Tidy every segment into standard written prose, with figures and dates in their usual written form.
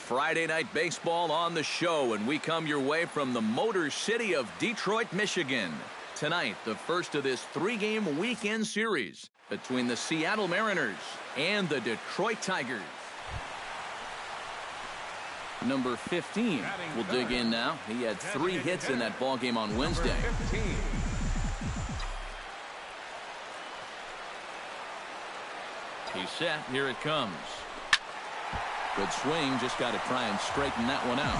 Friday Night Baseball on the show, and we come your way from the Motor City of Detroit, Michigan. Tonight, the first of this three-game weekend series between the Seattle Mariners and the Detroit Tigers. Number 15 will dig in now. He had 3 hits in that ballgame on Wednesday. He's set. Here it comes. Good swing. Just got to try and straighten that one out.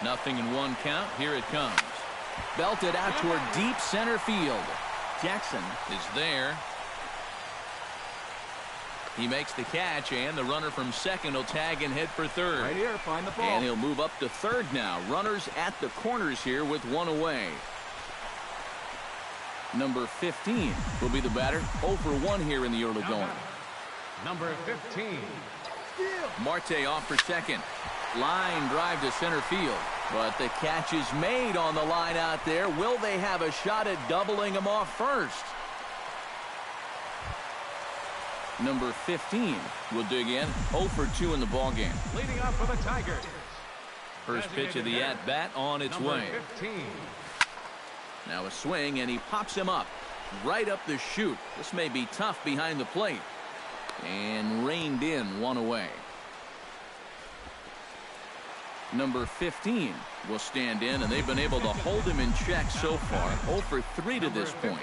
Nothing in 1 count. Here it comes. Belted out toward deep center field. Jackson is there. He makes the catch, and the runner from second will tag and head for third. Right here, find the ball. And he'll move up to third now. Runners at the corners here with 1 away. Number 15 will be the batter. 0 for 1 here in the early going. Number 15. Marte off for second. Line drive to center field. But the catch is made on the line out there. Will they have a shot at doubling him off first? Number 15 will dig in. 0 for 2 in the ballgame. Leading off for the Tigers. First pitch of the at-bat on its way. 15. Now a swing, and he pops him up. Right up the chute. This may be tough behind the plate. And reined in, 1 away. Number 15 will stand in, and they've been able to hold him in check so far. 0 for 3 to this point.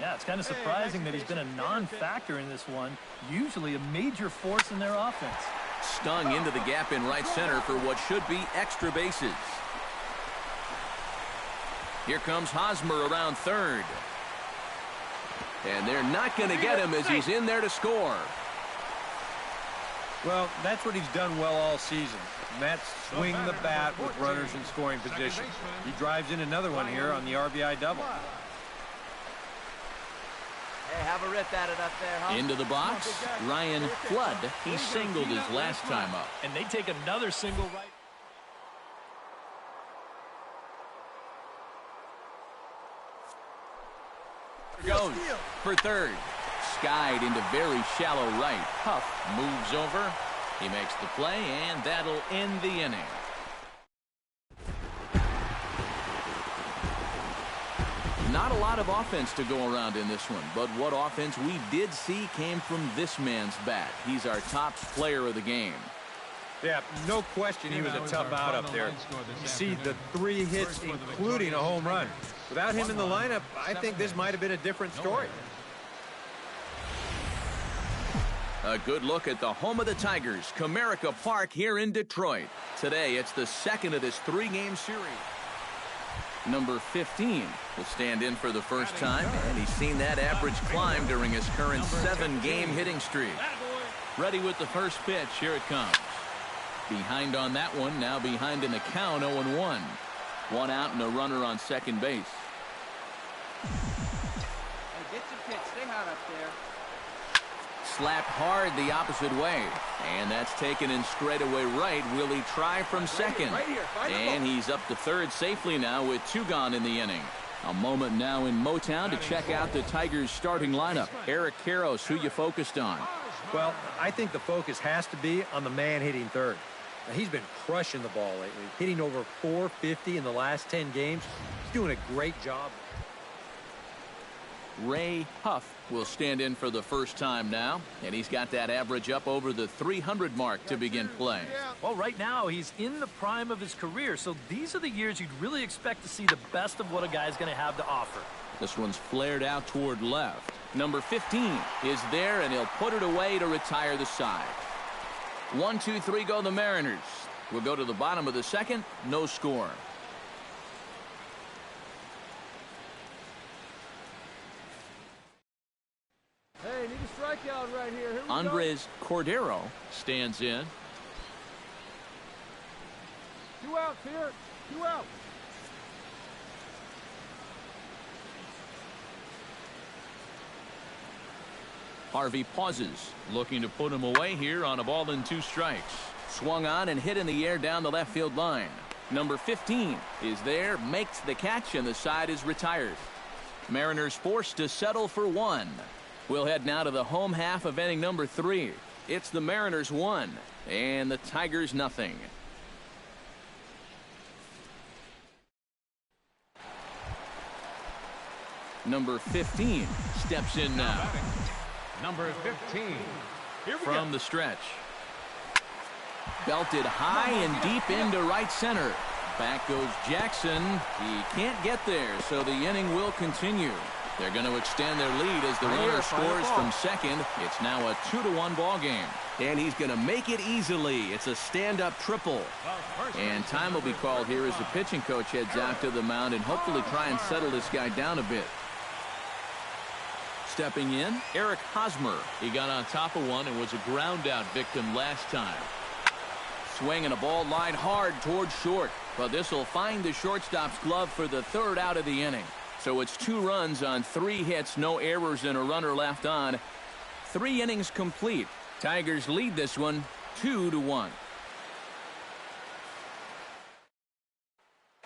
Yeah, it's kind of surprising that he's been a non-factor in this one. Usually a major force in their offense. Stung into the gap in right center for what should be extra bases. Here comes Hosmer around third. And they're not going to get him as he's in there to score. Well, that's what he's done well all season. Mets swing the bat with runners in scoring position. He drives in another one here on the RBI double. Hey, have a rip at it up there, huh? Into the box, Ryan Flood. He singled his last time up. And they take another single right. Goes for third. Skied into very shallow right. Huff moves over. He makes the play, and that'll end the inning. Not a lot of offense to go around in this one, but what offense we did see came from this man's bat. He's our top player of the game. Yeah, no question he was a tough out up there. You see the 3 hits, including a home run. Without him in the lineup, I think this might have been a different story. A good look at the home of the Tigers, Comerica Park here in Detroit. Today, it's the second of this 3-game series. Number 15 will stand in for the first time, and he's seen that average climb during his current 7-game hitting streak. Ready with the first pitch. Here it comes. Behind on that one, now behind in the count, 0-1. 1 out and a runner on second base. Hey, get your pitch. Stay hot up there. Slapped hard the opposite way. And that's taken in straightaway right. Will he try from second? And he's up to third safely now with 2 gone in the inning. A moment now in Motown to check out the Tigers starting lineup. Eric Karros, who you focused on? Well, I think the focus has to be on the man hitting third. Now, he's been crushing the ball lately, hitting over .450 in the last 10 games. He's doing a great job. Ray Huff will stand in for the first time now, and he's got that average up over the 300 mark to begin play. Well, right now he's in the prime of his career, so these are the years you'd really expect to see the best of what a guy's going to have to offer. This one's flared out toward left. Number 15 is there, and he'll put it away to retire the side. 1, 2, 3 go the Mariners. We'll go to the bottom of the second. No score. Hey, need a strikeout right here. Here we Andres Cordero stands in. 2 outs here. 2 outs. Harvey pauses, looking to put him away here on a ball and 2 strikes. Swung on and hit in the air down the left field line. Number 15 is there, makes the catch, and the side is retired. Mariners forced to settle for 1. We'll head now to the home half of inning number 3. It's the Mariners 1 and the Tigers nothing. Number 15 steps in now. Number 15. Here we From go. the stretch. Belted high and deep into right center. Back goes Jackson. He can't get there, so the inning will continue. They're going to extend their lead as the runner scores from second. It's now a 2-1 ball game. And he's going to make it easily. It's a stand-up triple. And time will be called here as the pitching coach heads out to the mound and hopefully try and settle this guy down a bit. Stepping in, Eric Hosmer. He got on top of one and was a ground-out victim last time. Swinging a ball line hard towards short, but this will find the shortstop's glove for the 3rd out of the inning. So it's 2 runs on 3 hits, no errors, and a runner left on. 3 innings complete. Tigers lead this one 2-1.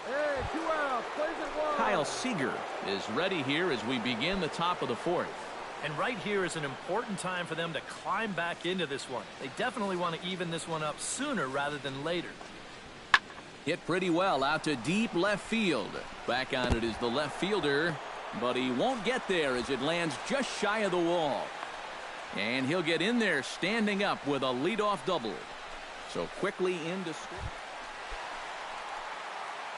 Hey, 2 outs. Plays it one. Kyle Seager is ready here as we begin the top of the 4th. And right here is an important time for them to climb back into this one. They definitely want to even this one up sooner rather than later. Hit pretty well out to deep left field. Back on it is the left fielder, but he won't get there as it lands just shy of the wall. And he'll get in there standing up with a leadoff double. So quickly into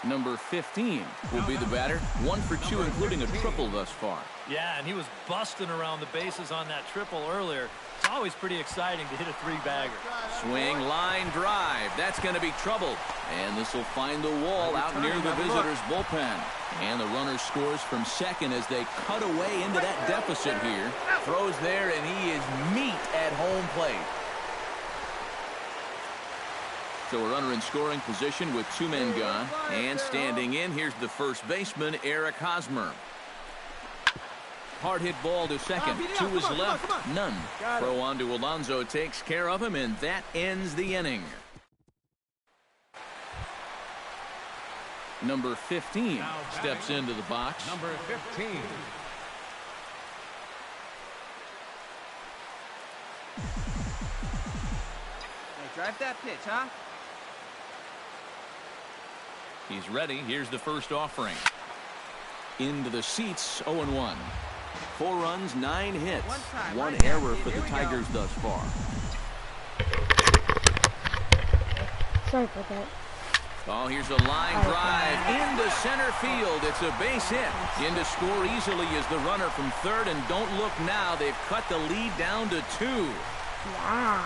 number 15 will be the batter. 1 for 2, including a triple thus far. Yeah, and he was busting around the bases on that triple earlier. It's always pretty exciting to hit a 3-bagger. Swing, line drive. That's going to be trouble. And this will find the wall out near the visitors' bullpen. And the runner scores from second as they cut away into that deficit here. Throws there, and he is meat at home plate. So a runner in scoring position with 2 men gone. And standing in, here's the first baseman, Eric Hosmer. Hard hit ball to second. 2 is left. None. Throw on to Alonso takes care of him, and that ends the inning. Number 15 steps into the box. Number 15. Hey, drive that pitch, huh? He's ready. Here's the first offering. Into the seats, 0-1. 4 runs, 9 hits. 1 error for the Tigers thus far. Sorry for that. Oh, here's a line drive into center field. It's a base hit. In to score easily is the runner from third, and don't look now. They've cut the lead down to 2. Yeah.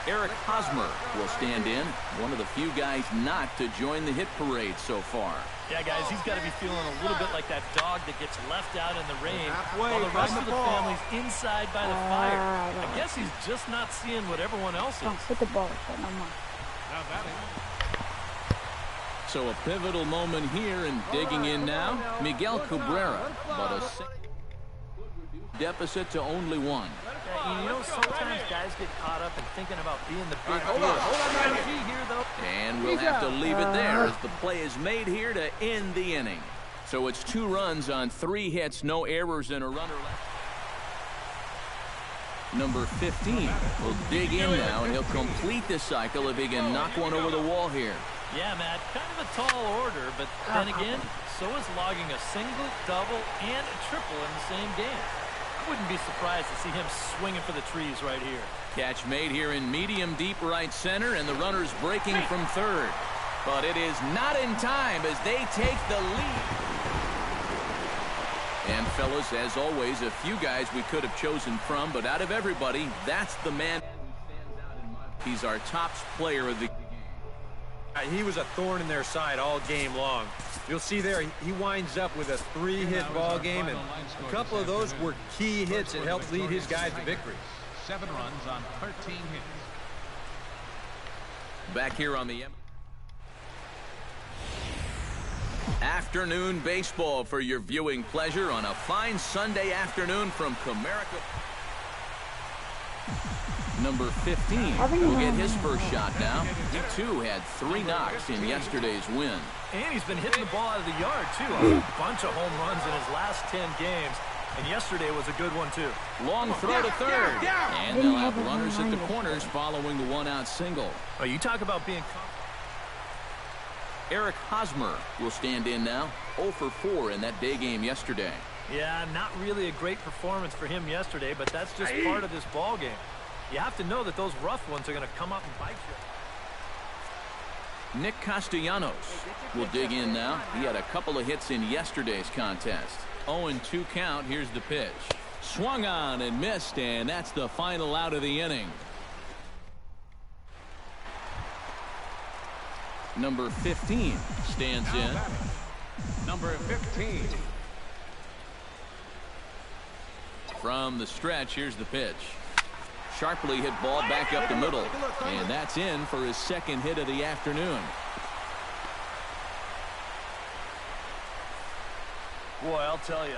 Eric Hosmer will stand in, one of the few guys not to join the hit parade so far. Yeah, guys, he's got to be feeling a little bit like that dog that gets left out in the rain while the rest of the family's inside by the fire. I guess he's just not seeing what everyone else is. Don't put the ball there no more. Now batting. So a pivotal moment here, and digging in now, Miguel Cabrera, but a deficit to only 1. Yeah, you know, sometimes guys get caught up in thinking about being the big Hold deal. on, Here, though. And we'll have to leave it there as the play is made here to end the inning. So it's 2 runs on 3 hits, no errors, and a runner left. Number 15 will dig in now, and he'll complete the cycle if he can knock one over the wall here. Yeah, Matt, kind of a tall order, but then again, so is logging a single, double, and a triple in the same game. I wouldn't be surprised to see him swinging for the trees right here. Catch made here in medium deep right center, and the runner's breaking from third. But it is not in time as they take the lead. And fellas, as always, a few guys we could have chosen from, but out of everybody, that's the man who stands out in my book. He's our top player of the game. He was a thorn in their side all game long. You'll see there, he winds up with a 3-hit ball game, and a couple of those were key hits that helped lead his guys to victory. 7 runs on 13 hits. Back here on the afternoon baseball for your viewing pleasure on a fine Sunday afternoon from Comerica. Number 15 will get his first shot now. He, too, had 3 knocks in yesterday's win. And he's been hitting the ball out of the yard, too. A bunch of home runs in his last 10 games. And yesterday was a good one, too. Long throw to third. And they'll have runners at the corners following the one-out single. Oh, you talk about being... Eric Hosmer will stand in now. 0 for 4 in that day game yesterday. Yeah, not really a great performance for him yesterday, but that's just part of this ball game. You have to know that those rough ones are going to come up and bite you. Nick Castellanos will dig in now. He had a couple of hits in yesterday's contest. 0-2 count. Here's the pitch. Swung on and missed, and that's the final out of the inning. Number 15 stands in. Number 15. From the stretch, here's the pitch. Sharply hit ball back up the middle. And that's in for his second hit of the afternoon. Boy, I'll tell you.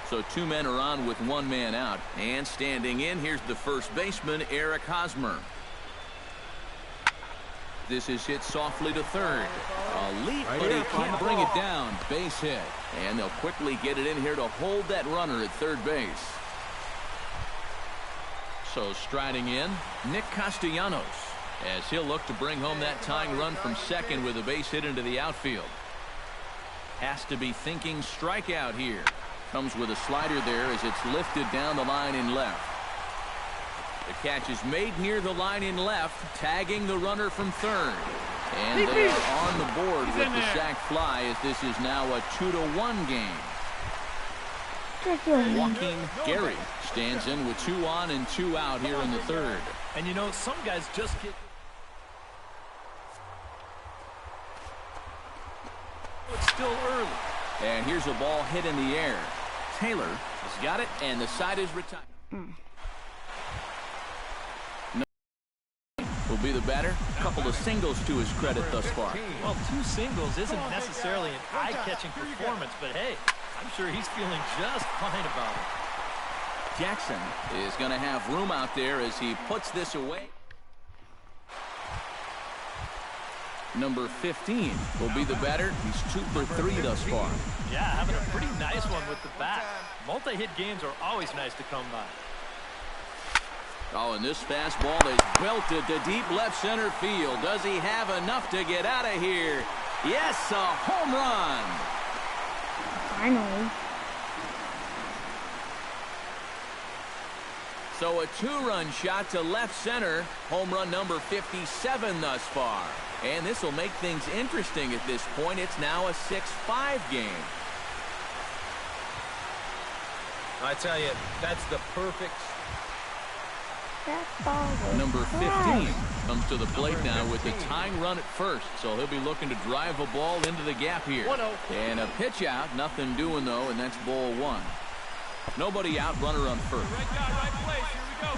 So 2 men are on with 1 man out. And standing in, here's the first baseman, Eric Hosmer. This is hit softly to third. A leap, but he can't bring it down. Base hit. And they'll quickly get it in here to hold that runner at third base. So striding in, Nick Castellanos, as he'll look to bring home that tying run from second with a base hit into the outfield. Has to be thinking strikeout here. Comes with a slider there as it's lifted down the line in left. The catch is made near the line in left, tagging the runner from third. And they are on the board with the sac fly as this is now a 2-1 game. Joaquin Gary stands in with 2 on and 2 out here in the third. And you know, some guys just get... It's still early. And here's a ball hit in the air. Taylor has got it, and the side is retired. Will be the batter. A couple of singles to his credit thus far. Well, 2 singles isn't necessarily an eye-catching performance, but hey, I'm sure he's feeling just fine about it. Jackson is going to have room out there as he puts this away. Number 15 will be the batter. He's 2 for 3 thus far. Yeah, having a pretty nice one with the bat. Multi-hit games are always nice to come by. Oh, and this fastball is belted to deep left center field. Does he have enough to get out of here? Yes, a home run. Finally. So a 2-run shot to left center. Home run number 57 thus far. And this will make things interesting at this point. It's now a 6-5 game. I tell you, that's the perfect... Number 15 comes to the plate now with the tying run at first. So he'll be looking to drive a ball into the gap here. And a pitch out. Nothing doing, though, and that's ball 1. Nobody out, runner on first. Right guy, right place. Here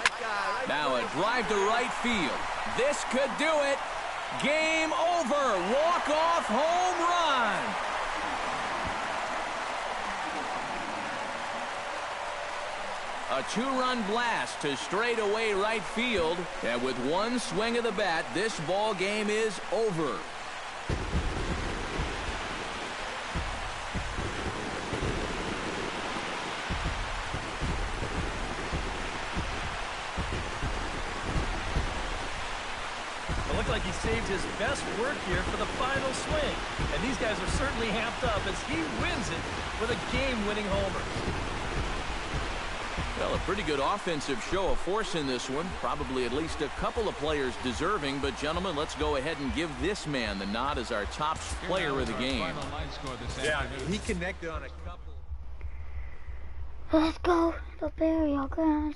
we go. Now a drive to right field. This could do it. Game over. Walk-off home run. A 2-run blast to straightaway right field. And with 1 swing of the bat, this ball game is over. It looked like he saved his best work here for the final swing. And these guys are certainly amped up as he wins it with a game-winning homer. Well, a pretty good offensive show of force in this one. Probably at least a couple of players deserving. But, gentlemen, let's go ahead and give this man the nod as our top player of the game. Yeah, he connected on a couple. Let's go. The burial guys.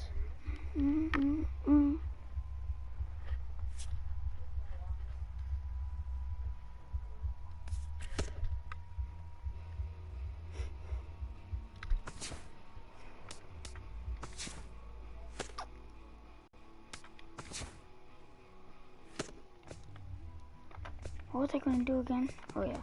What was I going to do again? Oh, yeah.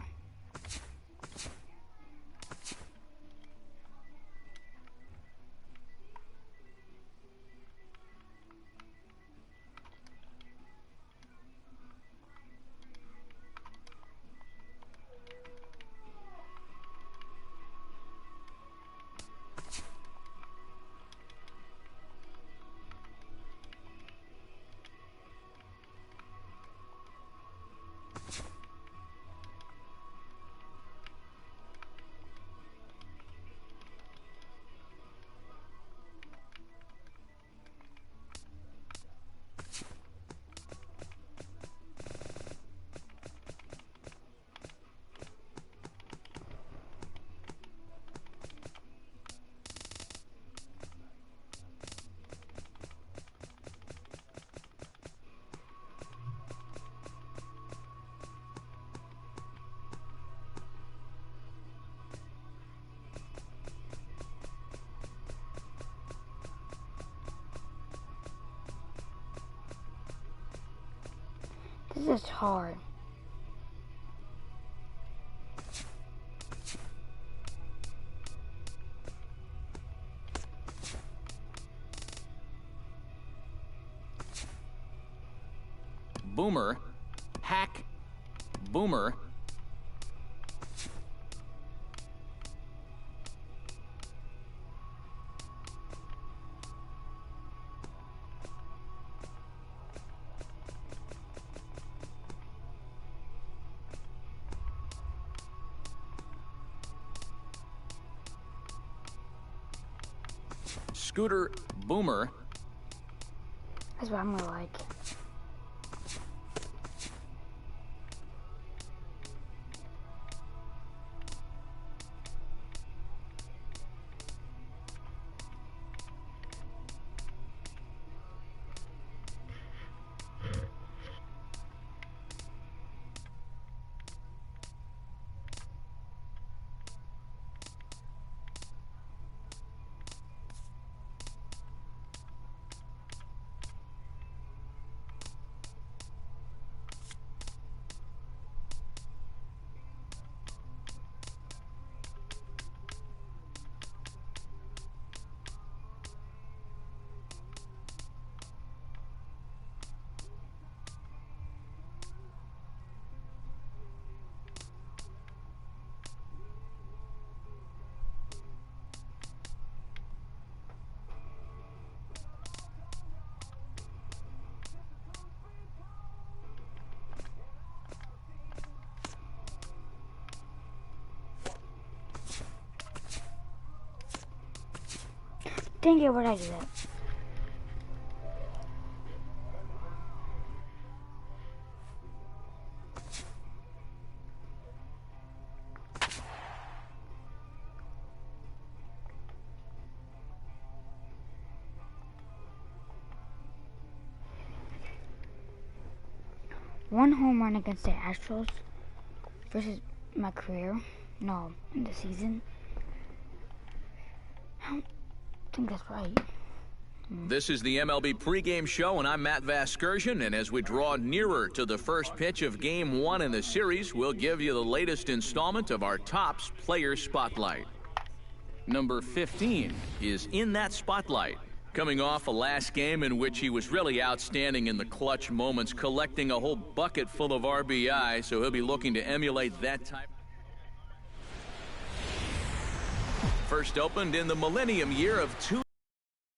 This is hard. Boomer. Hack. Boomer. Scooter. Boomer. That's what I'm gonna like. Dang it, what did I do that? One home run against the Astros versus my career. No, in the season. I think that's right. This is the MLB pregame show, and I'm Matt Vasgersian. And as we draw nearer to the first pitch of Game 1 in the series, we'll give you the latest installment of our Topps Player Spotlight. Number 15 is in that spotlight, coming off a last game in which he was really outstanding in the clutch moments, collecting a whole bucket full of RBI, so he'll be looking to emulate that type. First opened in the millennium year of 2.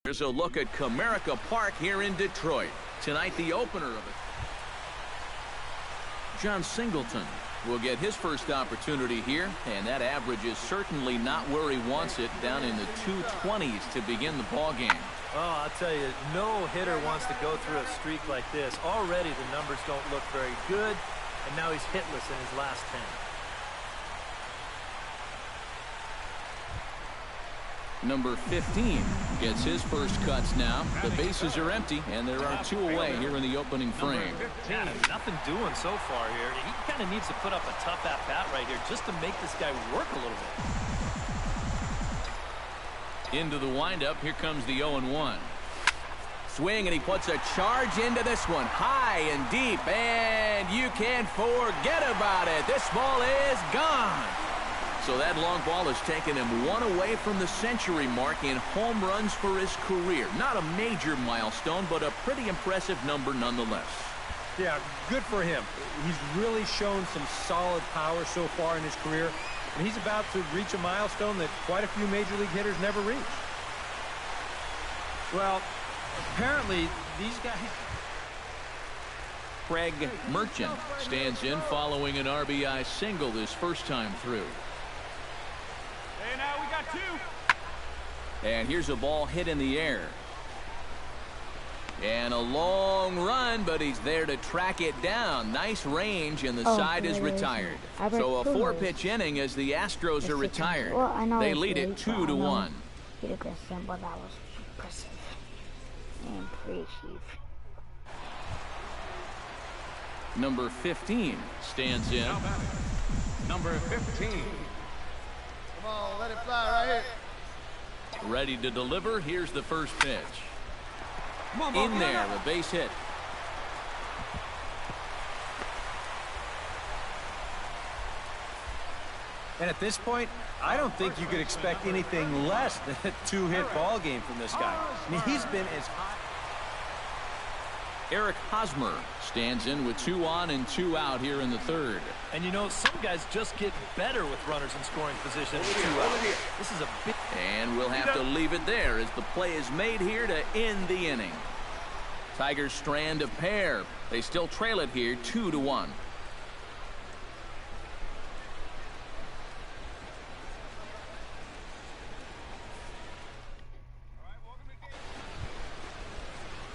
Here's a look at Comerica Park here in Detroit. Tonight, the opener of it. John Singleton will get his first opportunity here, and that average is certainly not where he wants it, down in the 220s to begin the ball game. Oh, I'll tell you, no hitter wants to go through a streak like this. Already the numbers don't look very good, and now he's hitless in his last 10. Number 15 gets his first cuts now. The bases are empty, and there are 2 away here in the opening frame. Yeah, nothing doing so far here. He kind of needs to put up a tough at-bat right here just to make this guy work a little bit. Into the windup, here comes the 0-1. Swing, and he puts a charge into this one, high and deep, and you can't forget about it. This ball is gone. So that long ball has taken him 1 away from the century mark in home runs for his career. Not a major milestone, but a pretty impressive number nonetheless. Yeah, good for him. He's really shown some solid power so far in his career, and he's about to reach a milestone that quite a few major league hitters never reach. Well, apparently these guys... Craig Merchant stands in following an RBI single this first time through. Hey, now we got 2. And here's a ball hit in the air. And a long run, but he's there to track it down. Nice range, and the side is retired. So a 4-pitch inning as the Astros are retired. Well, they lead it 2-1. But that was impressive and impressive. Number 15 stands in. Number 15. Come on, let it fly right here. Ready to deliver. Here's the first pitch. In there, a base hit. And at this point, I don't think you could expect anything less than a two-hit ball game from this guy. I mean, he's been as hot. Eric Hosmer stands in with 2 on and 2 out here in the third. And you know, some guys just get better with runners in scoring position. This is a big... And we'll have to leave it there as the play is made here to end the inning. Tigers strand a pair. They still trail it here 2-1.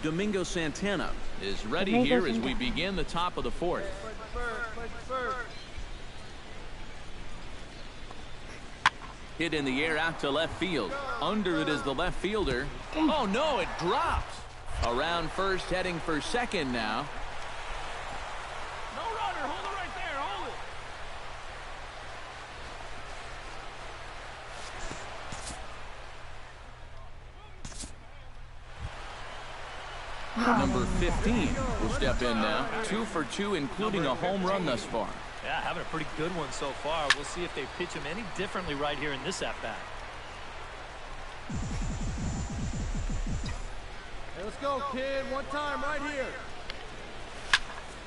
Domingo Santana is ready here as we begin the top of the fourth. Hit in the air out to left field. Under it is the left fielder. Oh no, it drops. Around first, heading for second now. No runner. Hold it right there. Hold it. Number 15 will step in now. 2 for 2, including a home run thus far. Yeah, having a pretty good one so far. We'll see if they pitch him any differently right here in this at-bat. Hey, let's go, kid. One time right here.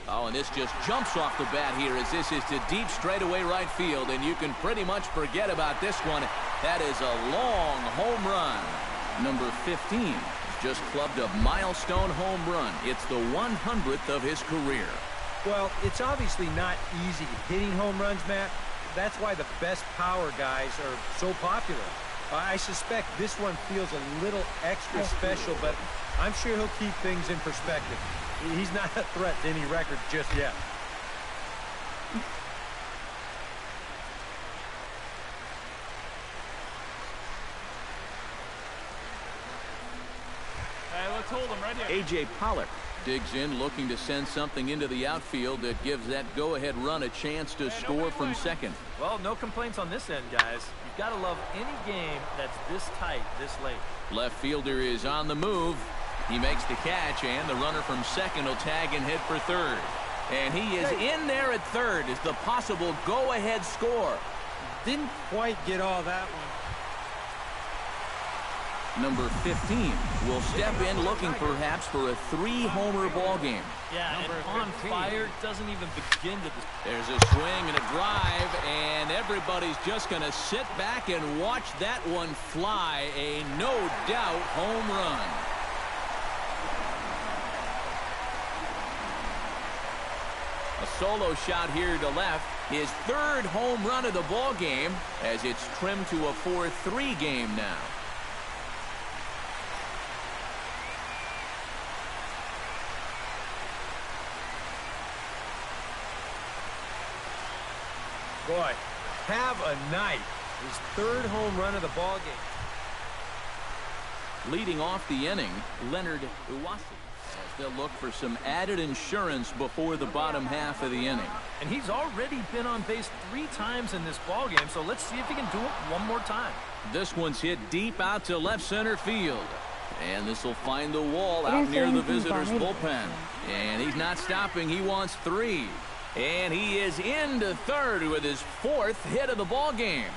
Oh, and this just jumps off the bat here as this is to deep straightaway right field, and you can pretty much forget about this one. That is a long home run. Number 15 just clubbed a milestone home run. It's the 100th of his career. Well, it's obviously not easy hitting home runs, Matt. That's why the best power guys are so popular. I suspect this one feels a little extra special, but I'm sure he'll keep things in perspective. He's not a threat to any record just yet. Hey, let's hold him right here. A.J. Pollock digs in, looking to send something into the outfield that gives that go-ahead run a chance to score from second. Well, no complaints on this end, guys. You've got to love any game that's this tight, this late. Left fielder is on the move. He makes the catch, and the runner from second will tag and hit for third. And he is in there at third as the possible go-ahead score. Didn't quite get all that one. Number 15 will step in looking perhaps for a 3-homer ball game. Yeah, and on fire doesn't even begin to... There's a swing and a drive, and everybody's just going to sit back and watch that one fly. A no-doubt home run. A solo shot here to left. His 3rd home run of the ball game as it's trimmed to a 4-3 game now. Boy, have a night. His 3rd home run of the ball game. Leading off the inning, Leonard Uwasi. They'll look for some added insurance before the bottom half of the inning. And he's already been on base 3 times in this ball game, so let's see if he can do it one more time. This one's hit deep out to left center field. And this will find the wall out near the visitors' bullpen. And he's not stopping. He wants 3. And he is into third with his 4th hit of the ball game.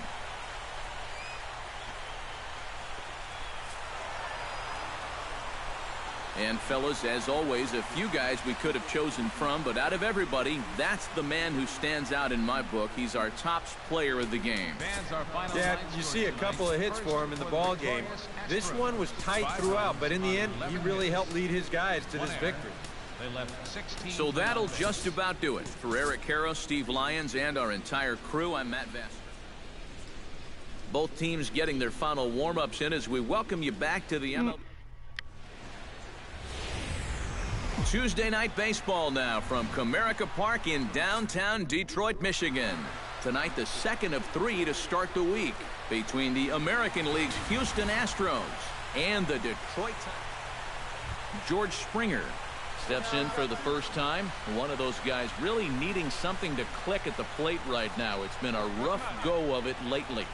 And fellas, as always, a few guys we could have chosen from, but out of everybody, that's the man who stands out in my book. He's our top player of the game. Yeah, you see a couple of hits for him in the ball game. This one was tight throughout, but in the end, he really helped lead his guys to this victory. So that'll just about do it. For Eric Karros, Steve Lyons, and our entire crew, I'm Matt Vest. Both teams getting their final warm-ups in as we welcome you back to the MLB. Tuesday night baseball now from Comerica Park in downtown Detroit, Michigan. Tonight, the 2nd of 3 to start the week between the American League's Houston Astros and the Detroit Tigers. George Springer steps in for the first time. One of those guys really needing something to click at the plate right now. It's been a rough go of it lately.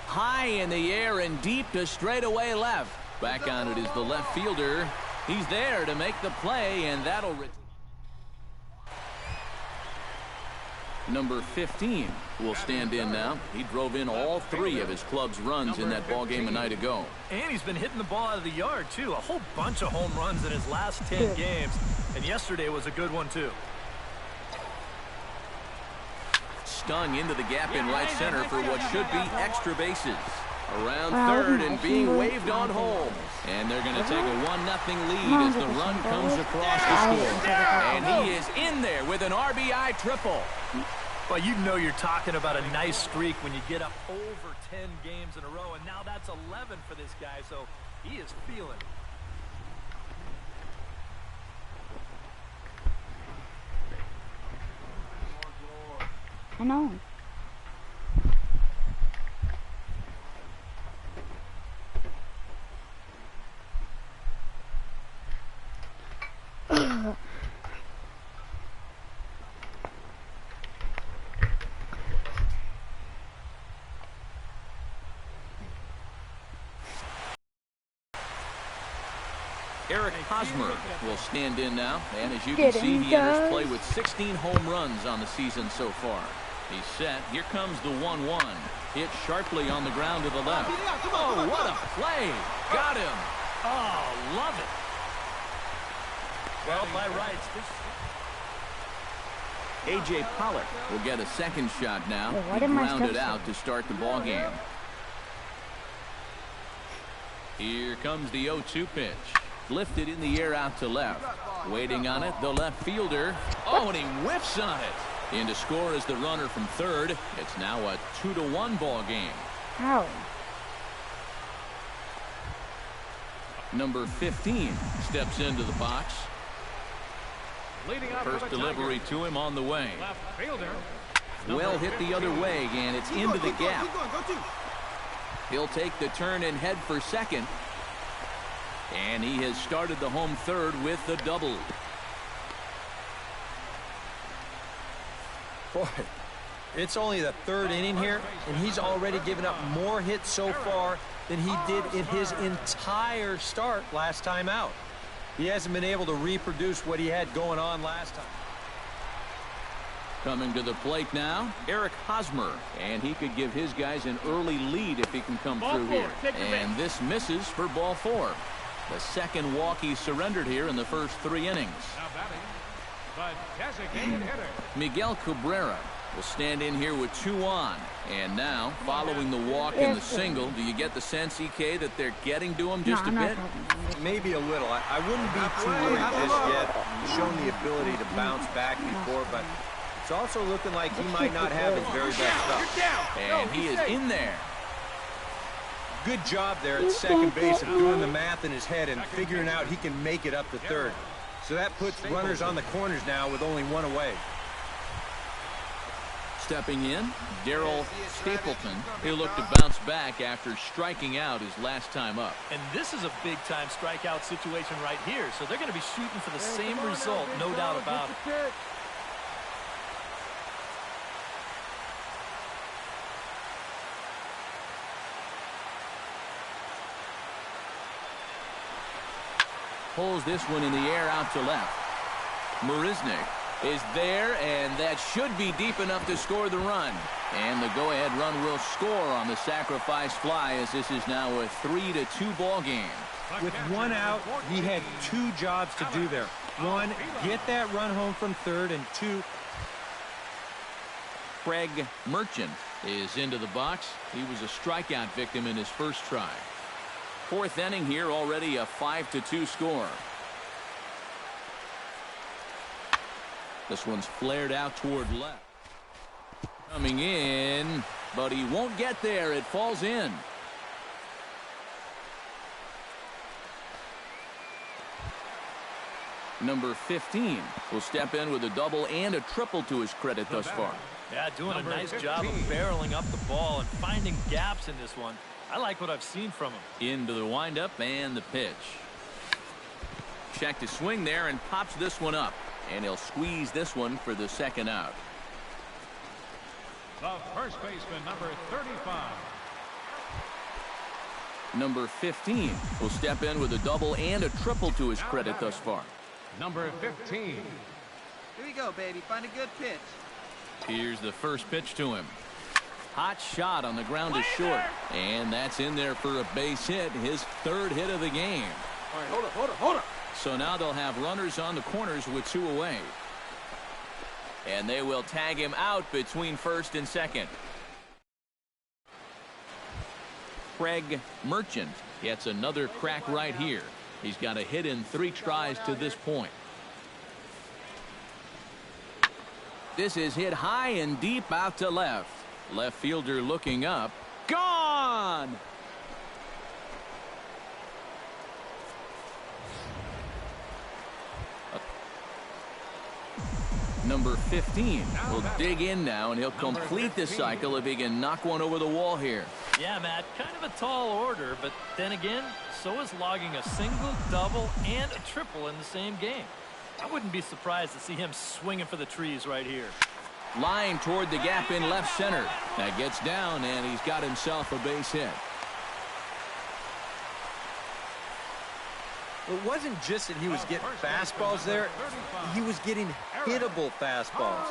High in the air and deep to straightaway left. Back on it is the left fielder. He's there to make the play, and that'll... Number 15 will stand in now. He drove in all 3 of his club's runs in that ball game a night ago. And he's been hitting the ball out of the yard, too. A whole bunch of home runs in his last 10 games. And yesterday was a good one, too. Stung into the gap in right center for what should be extra bases. Around third and being waved on home. And they're going to take a 1-0 lead as the run comes across the score. And he is in there with an RBI triple. Well, you know you're talking about a nice streak when you get up over 10 games in a row. And now that's 11 for this guy, so he is feeling it. I know. Eric Hosmer will stand in now, and as you can see, he enters play with 16 home runs on the season so far. He's set. Here comes the 1-1. Hit sharply on the ground to the left. Oh, what a play. Got him. Oh, love it. Well, by rights, A.J. Pollock will get a second shot now. He grounded out to start the ball game. Here comes the 0-2 pitch. Lifted in the air out to left. Waiting on it, the left fielder. Oh, and he whiffs on it. In to score is the runner from third. It's now a 2-1 ball game. How? Number 15 steps into the box. First delivery to him on the way. Well hit the other way, and it's into the gap. He'll take the turn and head for second. And he has started the home third with the double. Boy, it's only the third inning here, and he's already given up more hits so far than he did in his entire start last time out. He hasn't been able to reproduce what he had going on last time. Coming to the plate now, Eric Hosmer, and he could give his guys an early lead if he can come through here. And this misses for ball 4. The second walk he surrendered here in the first 3 innings. Miguel Cabrera will stand in here with 2 on. And now, following the walk and the single, do you get the sense, EK, that they're getting to him just a bit? Maybe a little. I wouldn't be too worried just yet. He's shown the ability to bounce back before, but it's also looking like he might not have his very best stuff. And he is in there. Good job there at second base of doing the math in his head and figuring out he can make it up to third. So that puts runners on the corners now with only 1 away. Stepping in, Darryl Stapleton. He'll look to bounce back after striking out his last time up. And this is a big-time strikeout situation right here, so they're going to be shooting for the same result, no doubt about it. Pulls this one in the air out to left. Marisnick is there, and that should be deep enough to score the run. And the go-ahead run will score on the sacrifice fly, as this is now a 3-2 ball game. With 1 out, he had 2 jobs to do there. 1, get that run home from third, and 2. Craig Merchant is into the box. He was a strikeout victim in his first try. 4th inning here, already a 5-2 score. This one's flared out toward left. Coming in, but he won't get there. It falls in. Number 15 will step in with a double and a triple to his credit thus far. Yeah, doing a nice job of barreling up the ball and finding gaps in this one. I like what I've seen from him. Into the windup and the pitch. Check to swing there and pops this one up. And he'll squeeze this one for the second out. The first baseman, number 35. Number 15 will step in with a double and a triple to his credit thus far. Number 15. Here we go, baby. Find a good pitch. Here's the first pitch to him. Hot shot on the ground is short. And that's in there for a base hit, his third hit of the game. All right, hold up. So now they'll have runners on the corners with 2 away. And they will tag him out between first and second. Craig Merchant gets another crack right here. He's got a hit in 3 tries to this point. This is hit high and deep out to left. Left fielder looking up. Gone! Number 15 will dig in now, and he'll complete the cycle if he can knock one over the wall here. Yeah, Matt, kind of a tall order, but then again, so is logging a single, double, and a triple in the same game. I wouldn't be surprised to see him swinging for the trees right here. Line toward the gap in left center. That gets down, and he's got himself a base hit. It wasn't just that he was getting fastballs there. He was getting hittable fastballs.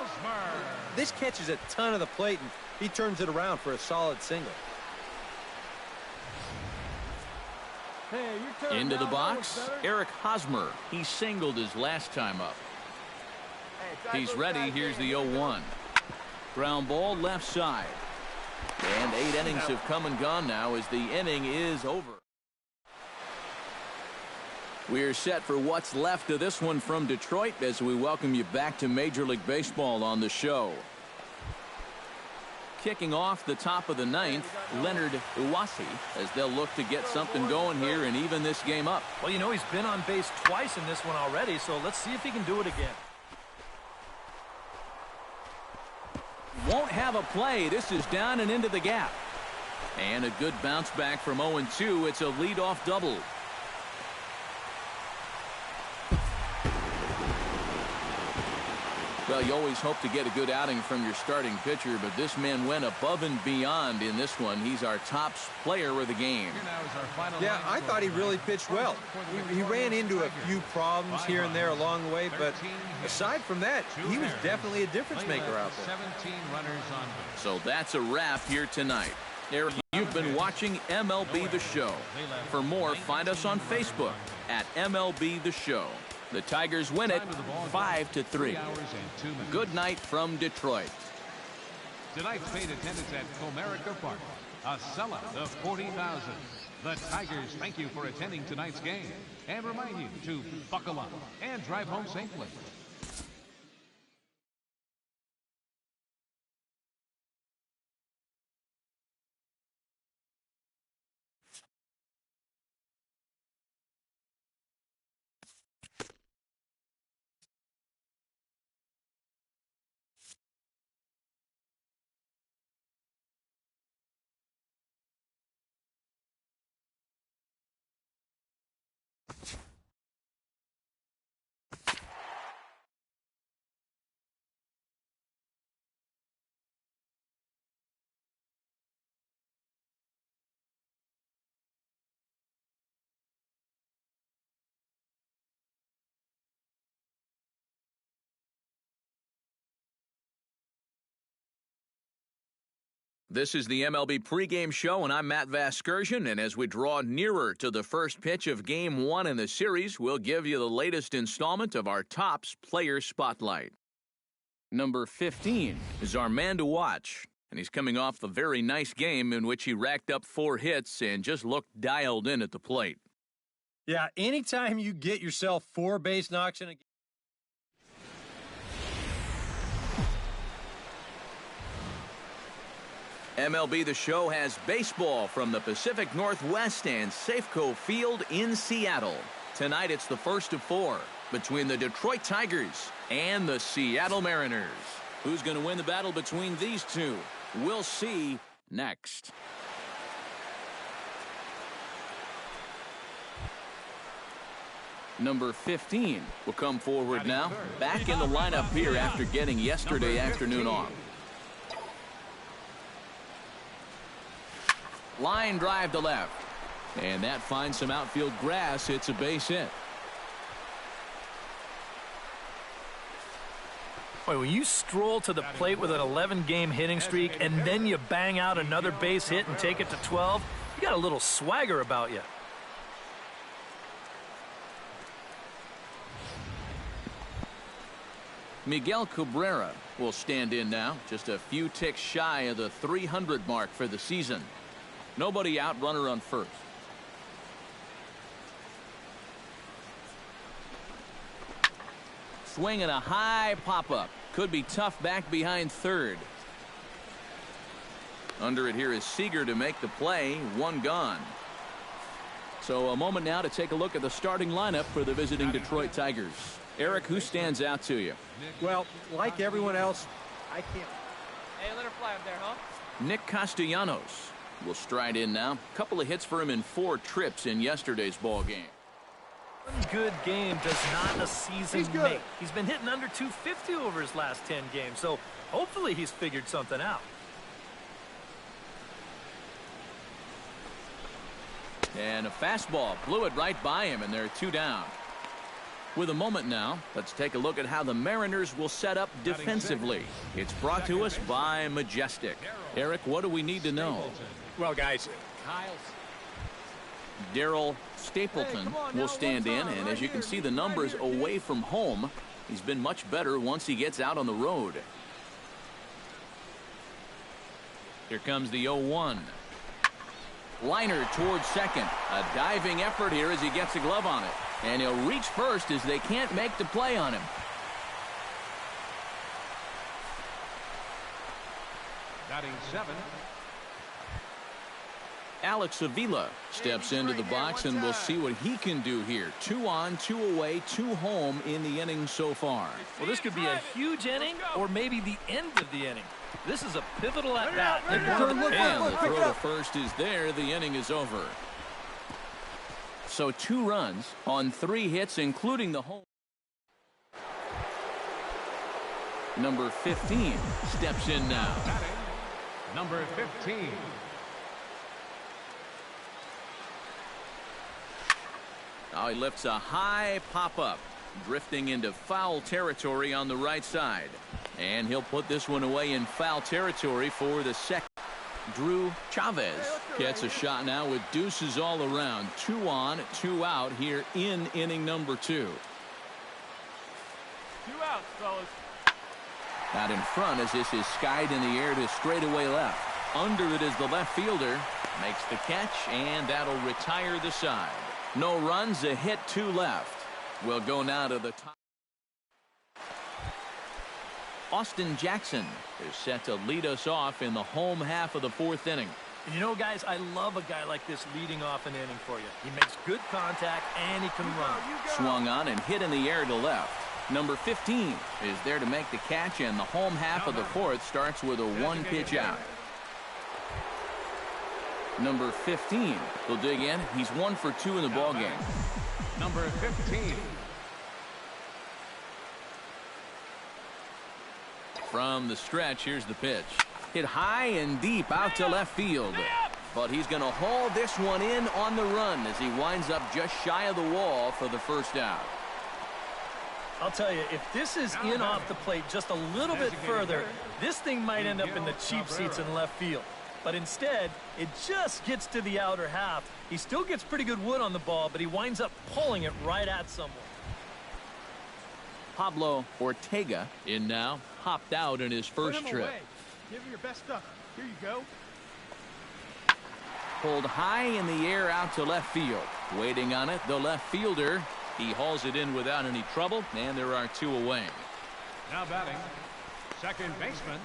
This catches a ton of the plate, and he turns it around for a solid single. Into the box, Eric Hosmer. He singled his last time up. He's ready. Here's the 0-1. Ground ball left side. And 8 innings have come and gone now as the inning is over. We're set for what's left of this one from Detroit as we welcome you back to Major League Baseball on the show. Kicking off the top of the 9th, Leonard Uwasi, as they'll look to get something going here and even this game up. Well, you know, he's been on base twice in this one already, so let's see if he can do it again. Won't have a play. This is down and into the gap. And a good bounce back from 0-2. It's a leadoff double. Well, you always hope to get a good outing from your starting pitcher, but this man went above and beyond in this one. He's our top player of the game. Yeah, I thought he really pitched well. He ran into a few problems here and there along the way, but aside from that, he was definitely a difference maker out there. So that's a wrap here tonight. Eric, you've been watching MLB The Show. For more, find us on Facebook at MLB The Show. The Tigers win it 5-3. Good night from Detroit. Tonight's paid attendance at Comerica Park, a sellout of 40,000. The Tigers thank you for attending tonight's game and remind you to buckle up and drive home safely. This is the MLB pregame show, and I'm Matt Vasgersian, and as we draw nearer to the first pitch of Game 1 in the series, we'll give you the latest installment of our Topps Player Spotlight. Number 15 is Armando Watch, and he's coming off a very nice game in which he racked up 4 hits and just looked dialed in at the plate. Yeah, anytime you get yourself 4 base knocks in a game. MLB The Show has baseball from the Pacific Northwest and Safeco Field in Seattle. Tonight it's the first of 4 between the Detroit Tigers and the Seattle Mariners. Who's going to win the battle between these two? We'll see next. Number 15 will come forward now. Back in the lineup here after getting yesterday afternoon off. Line drive to left. And that finds some outfield grass. It's a base hit. Boy, when you stroll to the plate with an 11-game hitting streak and then you bang out another base hit and take it to 12, you got a little swagger about you. Miguel Cabrera will stand in now, just a few ticks shy of the 300 mark for the season. Nobody out, runner on first. Swing and a high pop-up. Could be tough back behind third. Under it here is Seager to make the play. One gone. So a moment now to take a look at the starting lineup for the visiting Detroit Tigers. Eric, who stands out to you? Well, like everyone else, I can't. Hey, let her fly up there, huh? Nick Castellanos will stride in now. A couple of hits for him in 4 trips in yesterday's ball game. One good game does not a season make. He's been hitting under 250 over his last 10 games, so hopefully he's figured something out. And a fastball blew it right by him, and there are 2 down. With a moment now, let's take a look at how the Mariners will set up defensively. It's brought to us by Majestic. Eric, what do we need to know? Well, guys, Darryl Stapleton will stand in, and as you can see the numbers away from home, he's been much better once he gets out on the road. Here comes the 0-1. Liner towards second. A diving effort here as he gets a glove on it. And he'll reach first as they can't make the play on him. Batting 7. Alex Avila steps into the box, and we'll see what he can do here. 2 on, 2 away, 2 home in the inning so far. Well, this could be a huge inning or maybe the end of the inning. This is a pivotal at-bat. And the throw to first is there. The inning is over. So 2 runs on 3 hits, including the home. Number 15 steps in now. Number 15. Now he lifts a high pop-up, drifting into foul territory on the right side. And he'll put this one away in foul territory for the second. Drew Chavez gets a shot now with deuces all around. 2 on, 2 out here in inning number 2. 2 outs, fellas. Out in front as this is skied in the air to straightaway left. Under it is the left fielder. Makes the catch, and that'll retire the side. No runs, a hit, 2 left. We'll go now to the top. Austin Jackson is set to lead us off in the home half of the 4th inning. And you know, guys, I love a guy like this leading off an inning for you. He makes good contact, and he can run. Swung on and hit in the air to left. Number 15 is there to make the catch, and the home half of the 4th starts with a 1-pitch out. Number 15 will dig in. He's 1 for 2 in the ballgame. Number 15. From the stretch, here's the pitch. Hit high and deep out to left field. But he's going to haul this one in on the run as he winds up just shy of the wall for the first out. I'll tell you, if this is in off the plate just a little bit further, this thing might end up in the cheap seats in left field. But instead, it just gets to the outer half. He still gets pretty good wood on the ball, but he winds up pulling it right at someone. Pablo Ortega in now, hopped out in his first trip. Give him your best stuff. Here you go. Pulled high in the air out to left field. Waiting on it, the left fielder. He hauls it in without any trouble, and there are 2 away. Now batting, second baseman.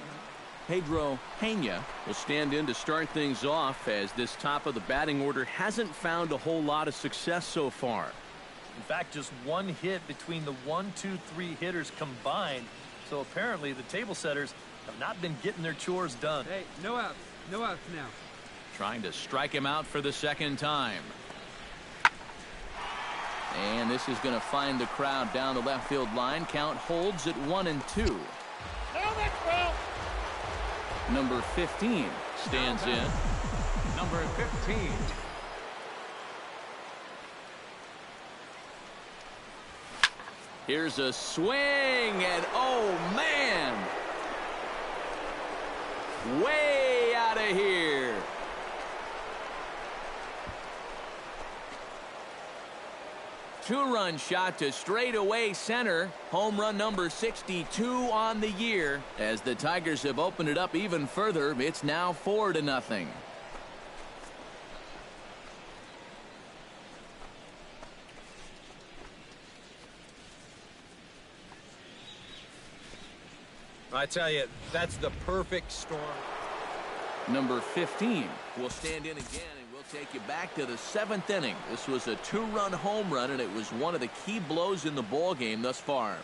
Pedro Pena will stand in to start things off as this top of the batting order hasn't found a whole lot of success so far. In fact, just 1 hit between the 1, 2, 3 hitters combined. So apparently the table setters have not been getting their chores done. Hey, no outs. No outs now. Trying to strike him out for the second time. And this is going to find the crowd down the left field line. Count holds at 1-2. Number 15 stands in. Number 15. Here's a swing, and oh man, way out of here. Two-run shot to straightaway center. Home run number 62 on the year. As the Tigers have opened it up even further, it's now 4-0. I tell you, that's the perfect storm. Number 15 will stand in again, and we'll take you back to the 7th inning. This was a two-run home run, and it was one of the key blows in the ball game thus far.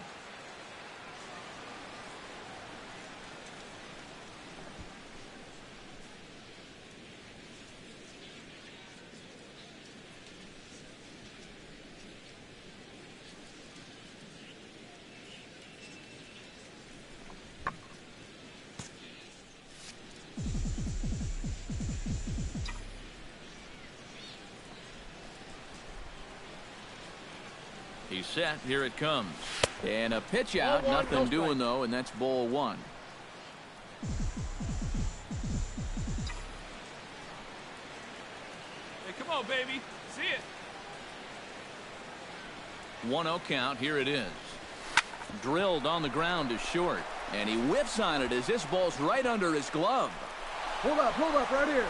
He's set. Here it comes. And a pitch out. Nothing doing, though, and that's ball one. Hey, come on, baby. See it. 1-0 count. Here it is. Drilled on the ground to short. And he whiffs on it as this ball's right under his glove. Hold up right here.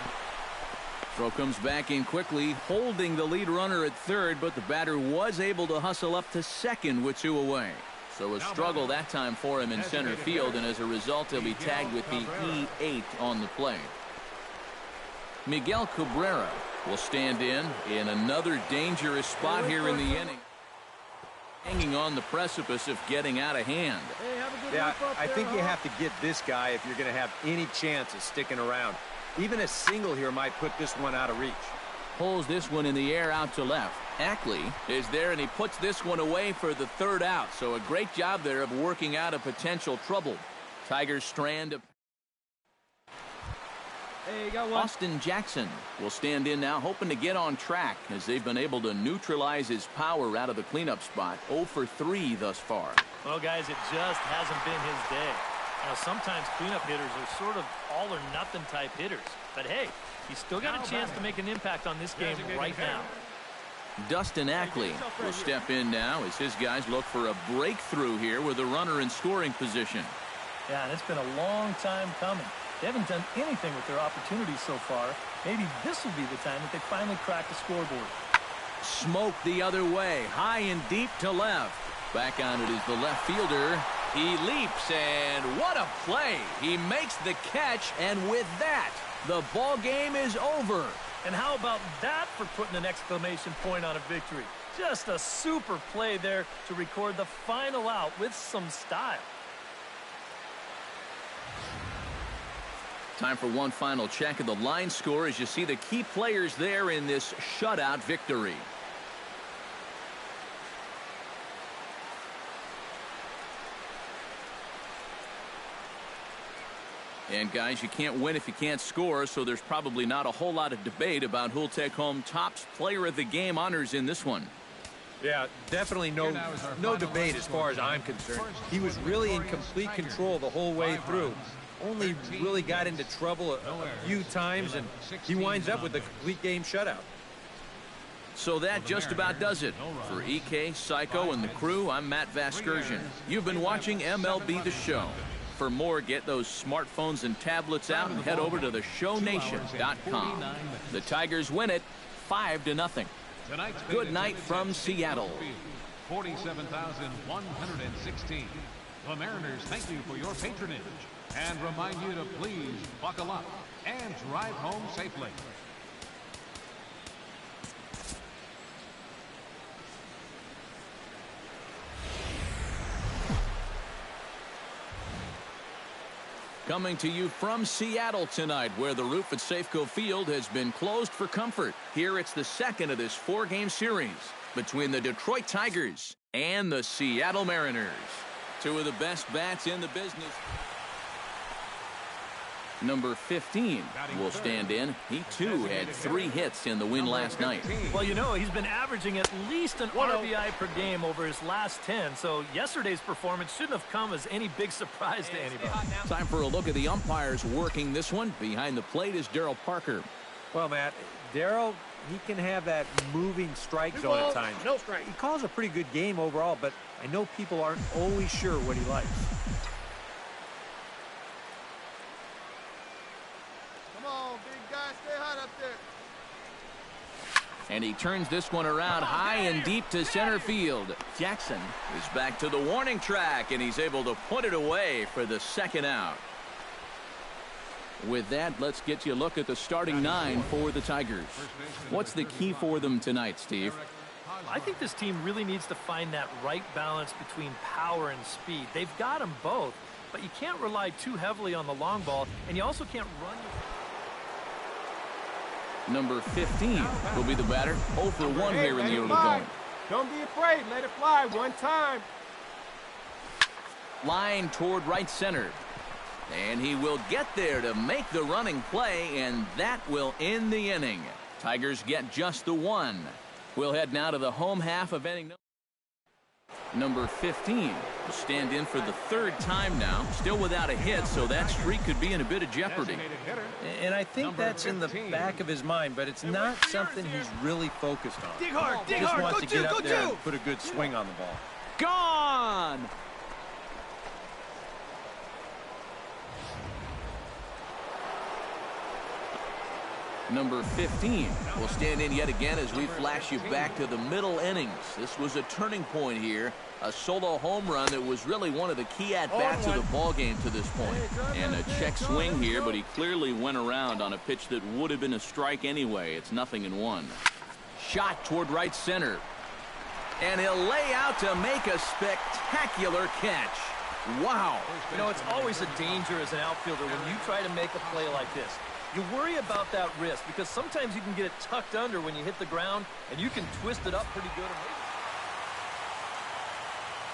Throw comes back in quickly, holding the lead runner at third, but the batter was able to hustle up to second with 2 away. So a struggle that time for him in center field, and as a result, he'll be tagged with the E8 on the play. Miguel Cabrera will stand in another dangerous spot here in the inning. Hanging on the precipice of getting out of hand. Hey, have a good Yeah, rip up I there, think you huh? have to get this guy if you're going to have any chance of sticking around. Even a single here might put this one out of reach. Pulls this one in the air out to left. Ackley is there, and he puts this one away for the third out. So a great job there of working out a potential trouble. Tigers strand. Hey, you got one. Austin Jackson will stand in now, hoping to get on track as they've been able to neutralize his power out of the cleanup spot. 0 for 3 thus far. Well, guys, it just hasn't been his day. Now, sometimes cleanup hitters are sort of all-or-nothing type hitters. But, hey, he's still got a chance to make an impact on this game right now. Dustin Ackley will step in now as his guys look for a breakthrough here with a runner in scoring position. Yeah, and it's been a long time coming. They haven't done anything with their opportunities so far. Maybe this will be the time that they finally crack the scoreboard. Smoke the other way, high and deep to left. Back on it is the left fielder. He leaps, and what a play. He makes the catch, and with that, the ball game is over. And how about that for putting an exclamation point on a victory? Just a super play there to record the final out with some style. Time for one final check of the line score as you see the key players there in this shutout victory. And guys, you can't win if you can't score, so there's probably not a whole lot of debate about who'll take home Topps Player of the Game honors in this one. Yeah, definitely no debate as far as I'm concerned. He was really in complete control the whole way through. Only really got into trouble a few times, and he winds up with a complete game shutout. So that just about does it. For EK, Psycho, and the crew, I'm Matt Vasgersian. You've been watching MLB The Show. For more, get those smartphones and tablets out and head over to theshownation.com. The Tigers win it 5-0. Good night from Seattle. 47,116. The Mariners thank you for your patronage and remind you to please buckle up and drive home safely. Coming to you from Seattle tonight, where the roof at Safeco Field has been closed for comfort. Here it's the second of this 4-game series between the Detroit Tigers and the Seattle Mariners. Two of the best bats in the business. Number 15 will stand in. He, too, had 3 hits in the win last night. Well, you know, he's been averaging at least an RBI per game over his last 10, so yesterday's performance shouldn't have come as any big surprise to anybody. Time for a look at the umpires working this one. Behind the plate is Daryl Parker. Well, Matt, Daryl, he can have that moving strike zone at times. No strike. He calls a pretty good game overall, but I know people aren't always sure what he likes. Come on, big guy. Stay hot up there. And he turns this one around high and deep to center field. Jackson is back to the warning track, and he's able to put it away for the second out. With that, let's get you a look at the starting 9 for the Tigers. What's the key for them tonight, Steve? I think this team really needs to find that right balance between power and speed. They've got them both, but you can't rely too heavily on the long ball, and you also can't run. Number 15 will be the batter. 0 for 1 here in the early going. Don't be afraid. Let it fly one time. Line toward right center. And he will get there to make the running play, and that will end the inning. Tigers get just the 1. We'll head now to the home half of inning number 15. Will stand in for the 3rd time now. Still without a hit, so that streak could be in a bit of jeopardy. And I think that's in the back of his mind, but it's not something he's really focused on. Dig hard, dig Just hard. wants to get up there and put a good swing on the ball. Gone! Number 15 will stand in yet again as we flash you back to the middle innings. This was a turning point here. A solo home run that was really one of the key at-bats of the ball game to this point. And a check swing here, but he clearly went around on a pitch that would have been a strike anyway. It's 0-1. Shot toward right center. And he'll lay out to make a spectacular catch. Wow. You know, it's always a danger as an outfielder when you try to make a play like this. You worry about that wrist because sometimes you can get it tucked under when you hit the ground, and you can twist it up pretty good.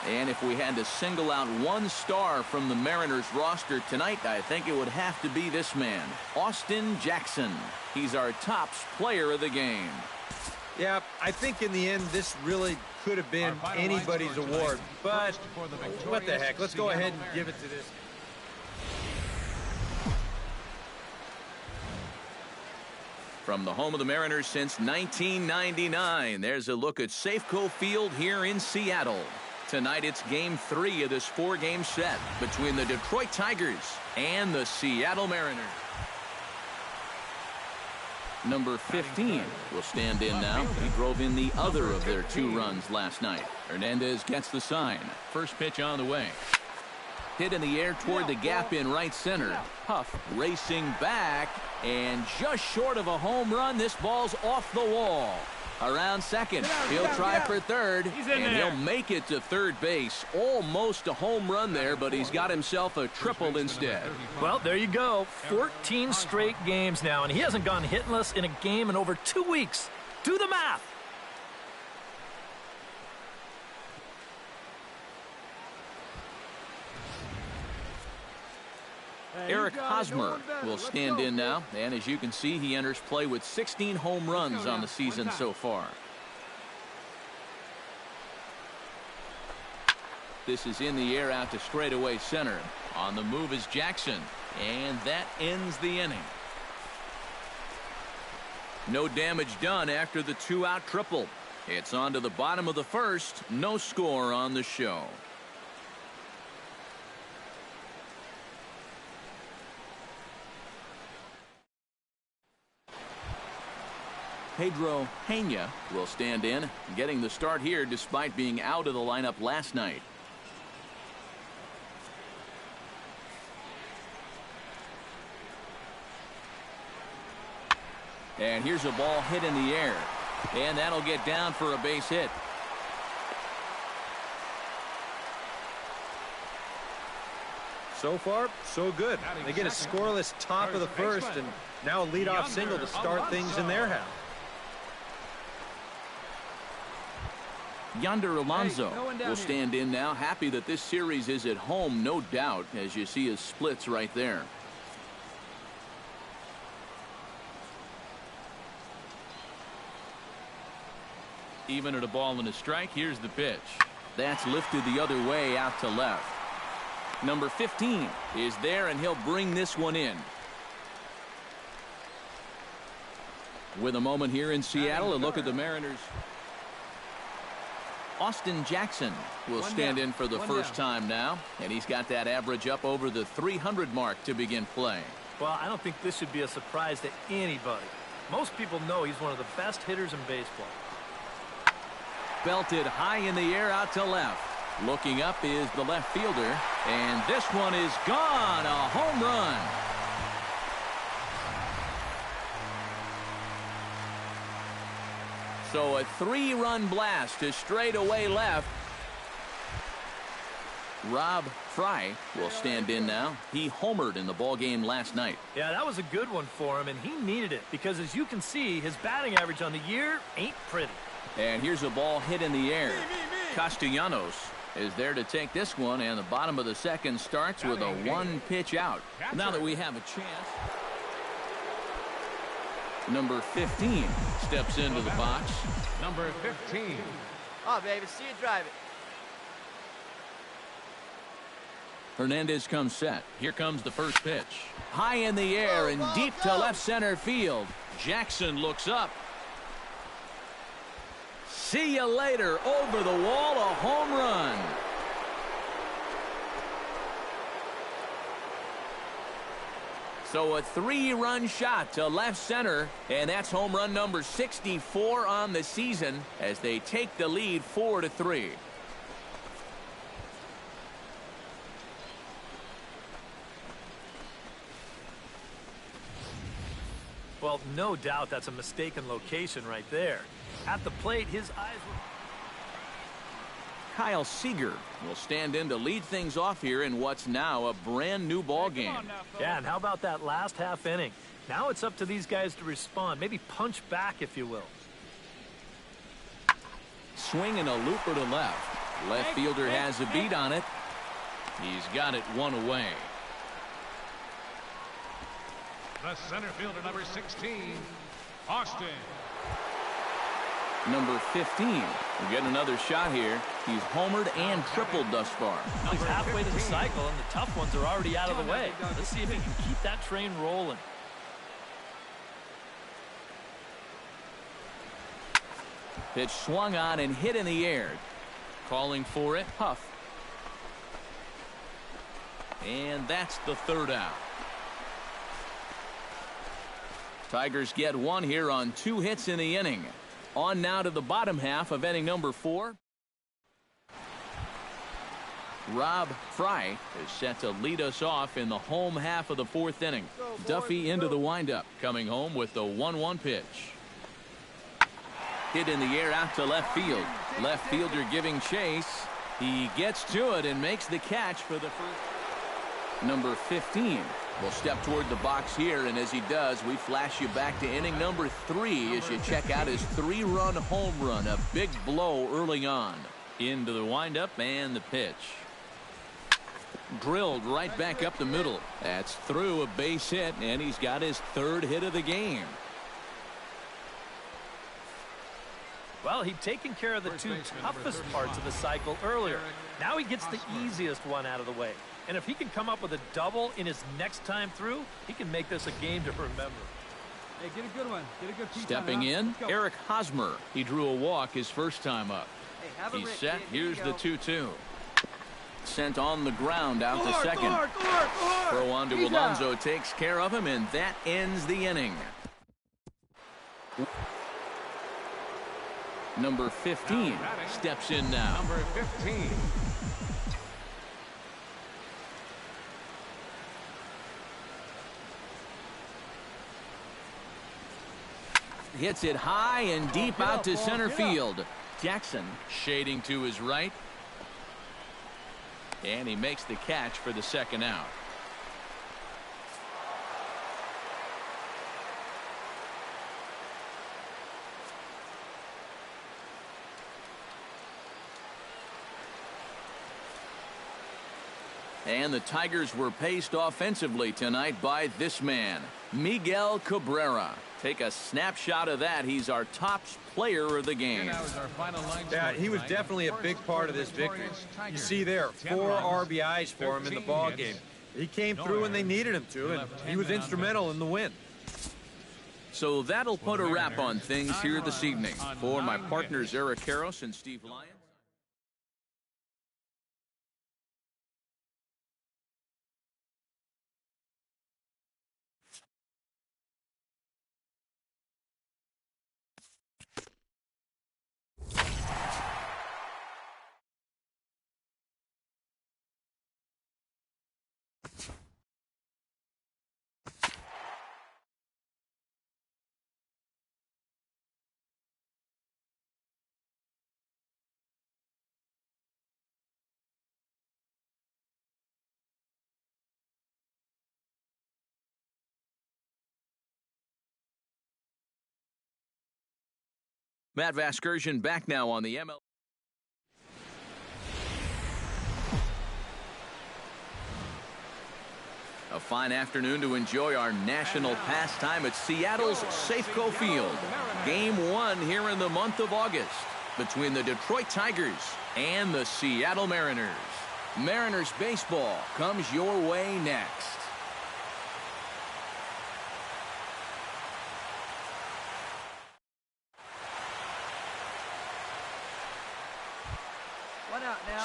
And if we had to single out one star from the Mariners roster tonight, I think it would have to be this man, Austin Jackson. He's our top player of the game. Yeah, I think in the end this really could have been anybody's award, but what the heck, let's go ahead and give it to this. From the home of the Mariners since 1999, there's a look at Safeco Field here in Seattle. Tonight it's Game 3 of this 4-game set between the Detroit Tigers and the Seattle Mariners. Number 15 will stand in now. He drove in the other of their 2 runs last night. Hernandez gets the sign. First pitch on the way. Hit in the air toward the gap in right center. Huff racing back, and just short of a home run, this ball's off the wall. Around second, he'll try for third, and he'll make it to third base. Almost a home run there, but he's got himself a triple instead. Well, there you go. 14 straight games now, and he hasn't gone hitless in a game in over 2 weeks. Do the math. Eric Hosmer will stand in now, and as you can see, he enters play with 16 home runs on the season so far. This is in the air out to straightaway center. On the move is Jackson, and that ends the inning. No damage done after the 2-out triple. It's on to the bottom of the first. No score on the show. Pedro Pena will stand in, getting the start here despite being out of the lineup last night. And here's a ball hit in the air, and that'll get down for a base hit. So far, so good. They get a scoreless top of the first, and now a leadoff single to start things in their half. Yonder Alonso will stand in now, happy that this series is at home, no doubt, as you see his splits right there. Even at a ball and a strike, here's the pitch. That's lifted the other way out to left. Number 15 is there, and he'll bring this one in. With a moment here in Seattle, a look at the Mariners. Austin Jackson will stand in for the first time now, and he's got that average up over the 300 mark to begin play. Well, I don't think this should be a surprise to anybody. Most people know he's one of the best hitters in baseball. Belted high in the air out to left. Looking up is the left fielder, and this one is gone. A home run. So a 3-run blast to straightaway left. Rob Fry will stand in now. He homered in the ballgame last night. Yeah, that was a good one for him, and he needed it because, as you can see, his batting average on the year ain't pretty. And here's a ball hit in the air. Castellanos is there to take this one, and the bottom of the second starts with a 1-pitch out. Now that we have a chance, number 15 steps into the box. Number 15. Oh, baby, see you drive it. Hernandez comes set. Here comes the first pitch. High in the air and deep to left center field. Jackson looks up. See you later. Over the wall, a home run. So a 3-run shot to left center, and that's home run number 64 on the season as they take the lead 4-3. Well, no doubt that's a mistaken location right there. At the plate, his eyes were... Kyle Seager will stand in to lead things off here in what's now a brand new ball game. Yeah, and how about that last half inning? Now it's up to these guys to respond. Maybe punch back, if you will. Swinging a looper to left. Left fielder has a beat on it. He's got it one away. The center fielder, number 16, Austin. Number 15 will get another shot here. He's homered and tripled thus far. He's halfway to the cycle, and the tough ones are already out of the way. Let's see if he can keep that train rolling. Pitch swung on and hit in the air. Calling for it, Huff. And that's the third out. Tigers get one here on 2 hits in the inning. On now to the bottom half of inning number 4. Rob Fry is set to lead us off in the home half of the 4th inning. Duffy into the windup, coming home with the 1-1 pitch. Hit in the air out to left field. Left fielder giving chase. He gets to it and makes the catch for the first. Number 15 will step toward the box here, and as he does, we flash you back to inning number 3 as you check out his 3-run home run. A big blow early on. Into the windup and the pitch. Drilled right back up the middle. That's through a base hit, and he's got his 3rd hit of the game. Well, he'd taken care of the 2 toughest parts of the cycle earlier. Now he gets the easiest one out of the way. And if he can come up with a double in his next time through, he can make this a game to remember. Hey, get a good one. Get a good piece. Stepping in, Eric Hosmer. He drew a walk his first time up. Hey, he's set. Here's the 2-2. Sent on the ground out to second. Throw on to Alonso takes care of him, and that ends the inning. Number 15 steps in now. Number 15. Hits it high and deep out to center field. Jackson shading to his right. And he makes the catch for the 2nd out. And the Tigers were paced offensively tonight by this man, Miguel Cabrera. Take a snapshot of that. He's our top player of the game. Yeah, he was definitely a big part of this victory. You see there, 4 RBIs for him in the ball game. He came through when they needed him to, and he was instrumental in the win. So that'll put a wrap on things here this evening. For my partners Eric Karros and Steve Lyons. Matt Vasgersian back now on the ML. A fine afternoon to enjoy our national pastime at Seattle's Safeco Field. Game 1 here in the month of August between the Detroit Tigers and the Seattle Mariners. Mariners baseball comes your way next.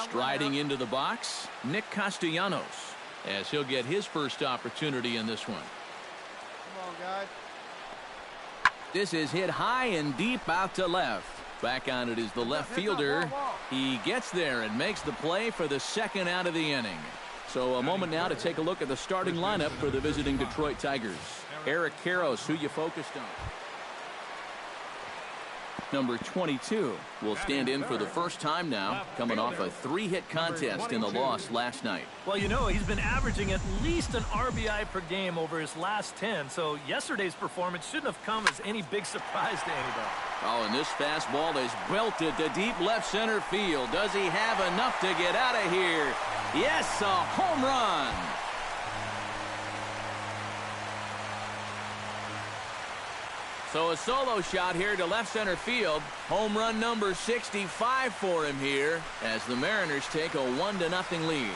Striding into the box, Nick Castellanos, as he'll get his first opportunity in this one. Come on, guys. This is hit high and deep out to left. Back on it is the left fielder. He gets there and makes the play for the second out of the inning. So a moment now to take a look at the starting lineup for the visiting Detroit Tigers. Eric Karros, who you focused on. Number 22 will stand in for the first time now, coming off a 3-hit contest in the loss last night. Well, you know, he's been averaging at least an RBI per game over his last 10, so yesterday's performance shouldn't have come as any big surprise to anybody. Oh, and this fastball is belted to deep left center field. Does he have enough to get out of here? Yes, a home run. So a solo shot here to left center field. Home run number 65 for him here as the Mariners take a 1-0 lead.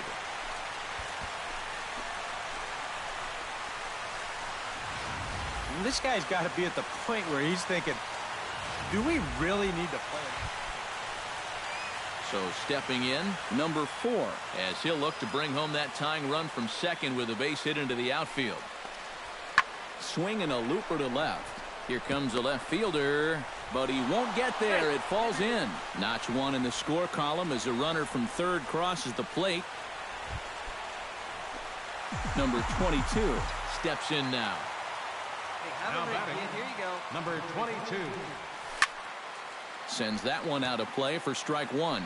This guy's got to be at the point where he's thinking, do we really need to play him? So stepping in, number 4, as he'll look to bring home that tying run from second with a base hit into the outfield. Swinging a looper to left. Here comes the left fielder, but he won't get there. It falls in. Notch 1 in the score column as a runner from third crosses the plate. Number 22 steps in now. Hey, have a break, kid. Here you go. Number 22. Sends that one out of play for strike 1.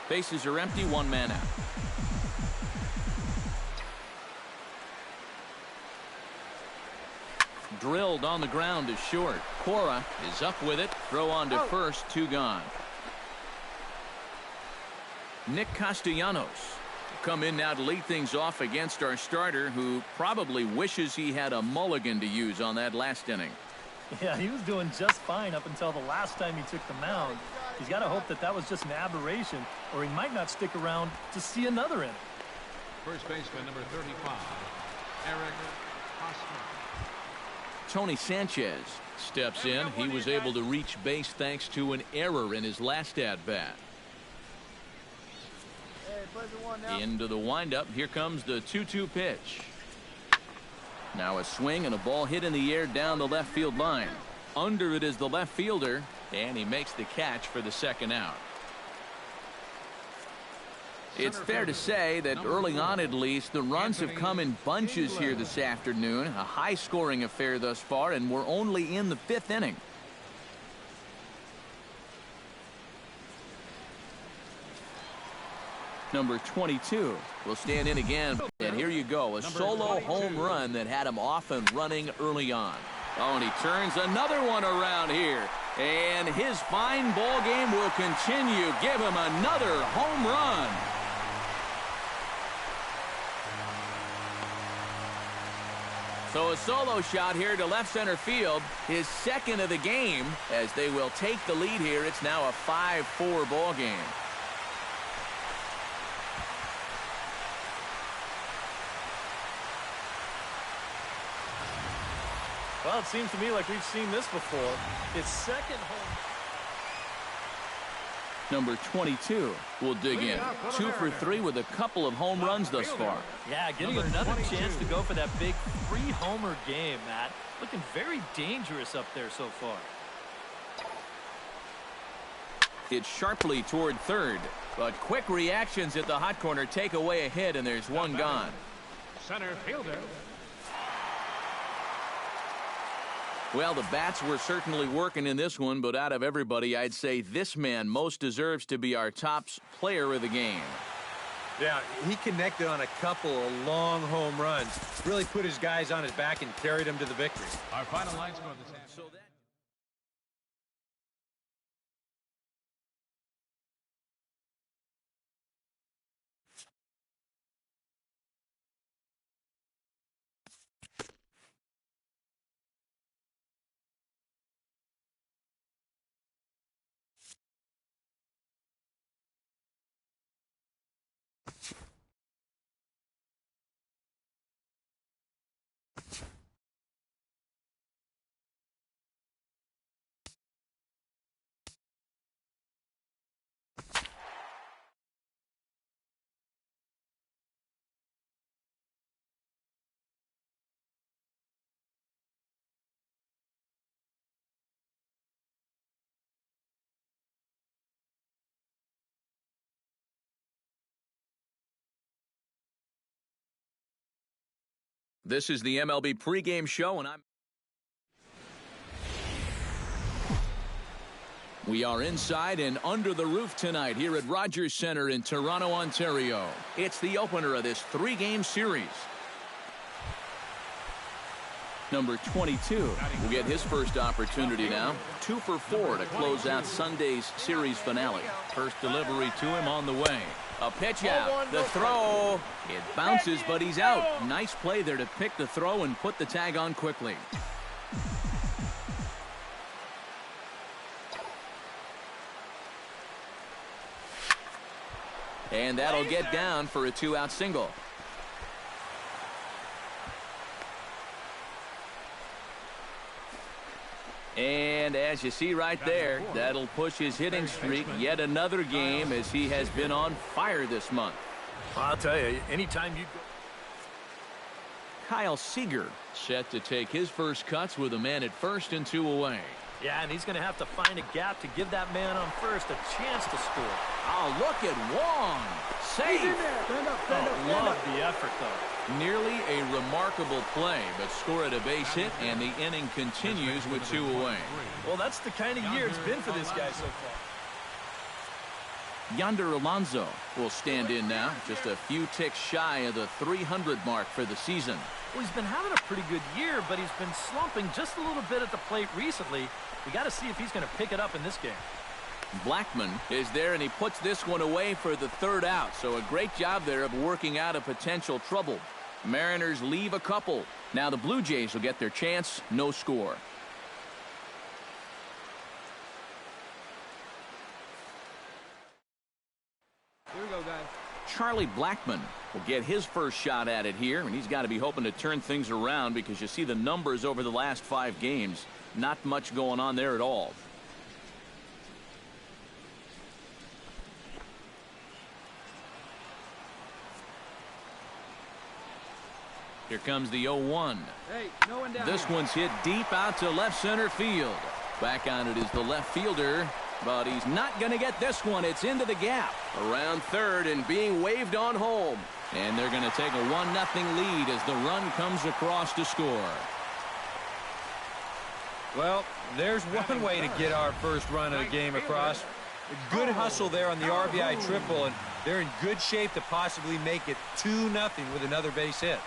Bases are empty, 1 man out. Drilled on the ground is short. Cora is up with it. Throw on to first, 2 gone. Nick Castellanos come in now to lead things off against our starter, who probably wishes he had a mulligan to use on that last inning. Yeah, he was doing just fine up until the last time he took the mound. He's got to hope that that was just an aberration, or he might not stick around to see another inning. First baseman number 35, Eric Hosmer. Tony Sanchez steps in. He was able to reach base thanks to an error in his last at-bat. Into the windup. Here comes the 2-2 pitch. Now a swing and a ball hit in the air down the left field line. Under it is the left fielder, and he makes the catch for the second out. It's fair to say that early on, at least, the runs have come in bunches here this afternoon. A high-scoring affair thus far, and we're only in the 5th inning. Number 22 will stand in again. And here you go, a solo home run that had him off and running early on. Oh, and he turns another one around here. And his fine ball game will continue. Give him another home run. So a solo shot here to left center field, his second of the game, as they will take the lead here. It's now a 5-4 ball game. Well, it seems to me like we've seen this before. His second home. Number 22 will dig in. 2 for 3 with a couple of home runs thus far. Yeah, getting another chance to go for that big 3-homer game, Matt. Looking very dangerous up there so far. It's sharply toward third, but quick reactions at the hot corner take away a hit, and there's one gone. Center fielder. Well, the bats were certainly working in this one, but out of everybody, I'd say this man most deserves to be our top player of the game. Yeah, he connected on a couple of long home runs. Really put his guys on his back and carried them to the victory. Our final line score this half. This is the MLB pregame show, and we are inside and under the roof tonight here at Rogers Centre in Toronto, Ontario. It's the opener of this 3-game series. Number 22 will get his first opportunity now. 2 for 4 to close out Sunday's series finale. First delivery to him on the way. A pitch out. The throw. It bounces, but he's out. Nice play there to pick the throw and put the tag on quickly. And that'll get down for a 2-out single. And as you see right there, that'll push his hitting streak yet another game as he has been on fire this month. I'll tell you, anytime you go. Kyle Seager set to take his first cuts with a man at first and 2 away. Yeah, and he's going to have to find a gap to give that man on first a chance to score. Oh, look at Wong. Safe. Love the effort, though. Nearly a remarkable play, but scored a base hit, and the inning continues with 2 away. Well, that's the kind of year it's been for this guy so far. Yonder Alonso will stand in now, just a few ticks shy of the 300 mark for the season. Well, he's been having a pretty good year, but he's been slumping just a little bit at the plate recently. We got to see if he's going to pick it up in this game. Blackman is there, and he puts this one away for the 3rd out. So a great job there of working out a potential trouble. Mariners leave a couple. Now the Blue Jays will get their chance. No score. Here we go, guys. Charlie Blackman will get his first shot at it here, and he's got to be hoping to turn things around because you see the numbers over the last 5 games. Not much going on there at all. Here comes the 0-1. Hey, no one down This here. one's hit deep out to left center field. Back on it is the left fielder, but he's not going to get this one. It's into the gap. Around third and being waved on home. And they're going to take a 1-0 lead as the run comes across to score. Well, there's one way to get our first run of the game across. A good hustle there on the RBI triple, and they're in good shape to possibly make it 2-0 with another base hit.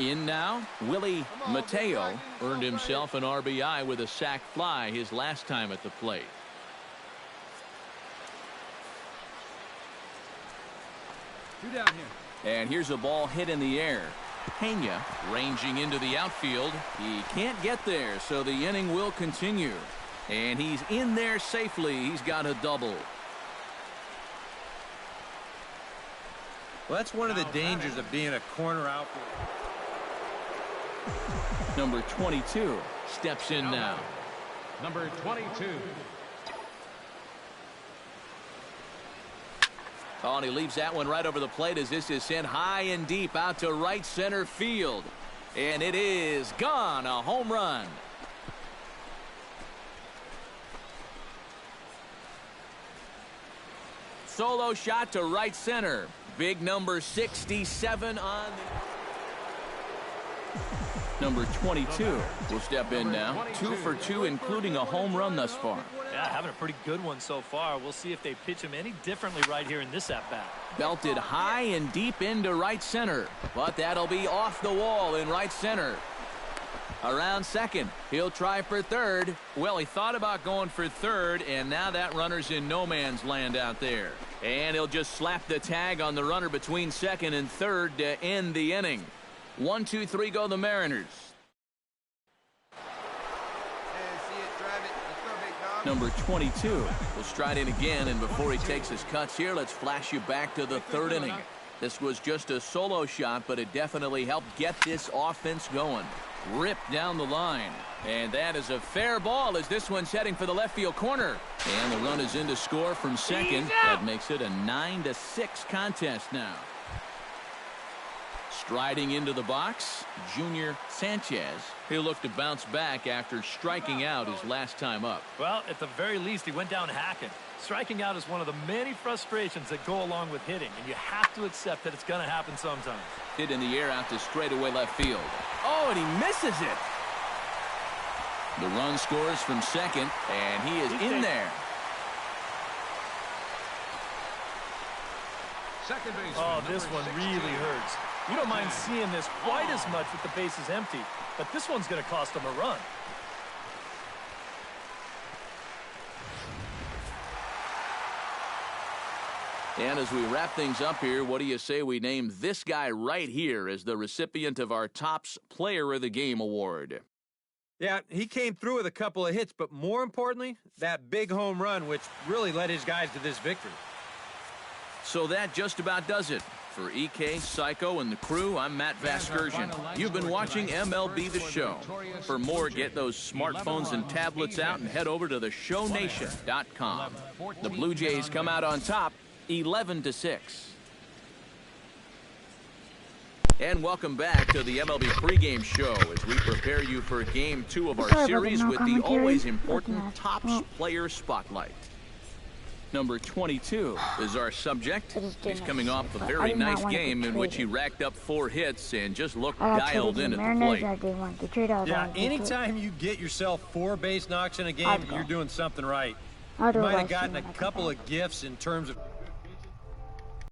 In now, Willie Mateo earned himself an RBI with a sac fly his last time at the plate. Two down here. And here's a ball hit in the air. Pena ranging into the outfield. He can't get there, so the inning will continue. And he's in there safely. He's got a double. Well, that's one of the dangers of being a corner outfielder. Number 22 steps in now. Number 22. Oh, and he leaves that one right over the plate as this is sent high and deep out to right center field. And it is gone. A home run. Solo shot to right center. Big number 67 on the... Number 22 will step in now. 2 for 2, including a home run thus far. Yeah, having a pretty good one so far. We'll see if they pitch him any differently right here in this at-bat. Belted high and deep into right center. But that'll be off the wall in right center. Around second. He'll try for third. Well, he thought about going for third, and now that runner's in no man's land out there. And he'll just slap the tag on the runner between second and third to end the inning. 1, 2, 3 go the Mariners. Number 22 will stride in again, and before he takes his cuts here, let's flash you back to the third inning. This was just a solo shot, but it definitely helped get this offense going. Ripped down the line. And that is a fair ball as this one's heading for the left field corner. And the run is in to score from second. That makes it a 9-6 contest now. Striding into the box, Junior Sanchez. He'll look to bounce back after striking out his last time up. Well, at the very least, he went down hacking. Striking out is one of the many frustrations that go along with hitting, and you have to accept that it's going to happen sometimes. Hit in the air out to straightaway left field. Oh, and he misses it. The run scores from second, and he is in there. Second base. Oh, this one really hurts. You don't mind seeing this quite as much with the bases empty, but this one's going to cost him a run. And as we wrap things up here, what do you say we name this guy right here as the recipient of our Topps Player of the Game award? Yeah, he came through with a couple of hits, but more importantly, that big home run, which really led his guys to this victory. So that just about does it. For EK, Psycho, and the crew, I'm Matt Vasgersian. You've been watching MLB The Show. For more, get those smartphones and tablets out and head over to theshownation.com. The Blue Jays come out on top, 11-6. And welcome back to the MLB pregame show as we prepare you for Game 2 of our series with the always important Topps Player Spotlight. Number 22 is our subject. He's coming off a very nice game in which he racked up 4 hits and just looked dialed in at the plate. Yeah, anytime you get yourself 4 base knocks in a game, you're doing something right. You might have gotten a couple of gifts in terms of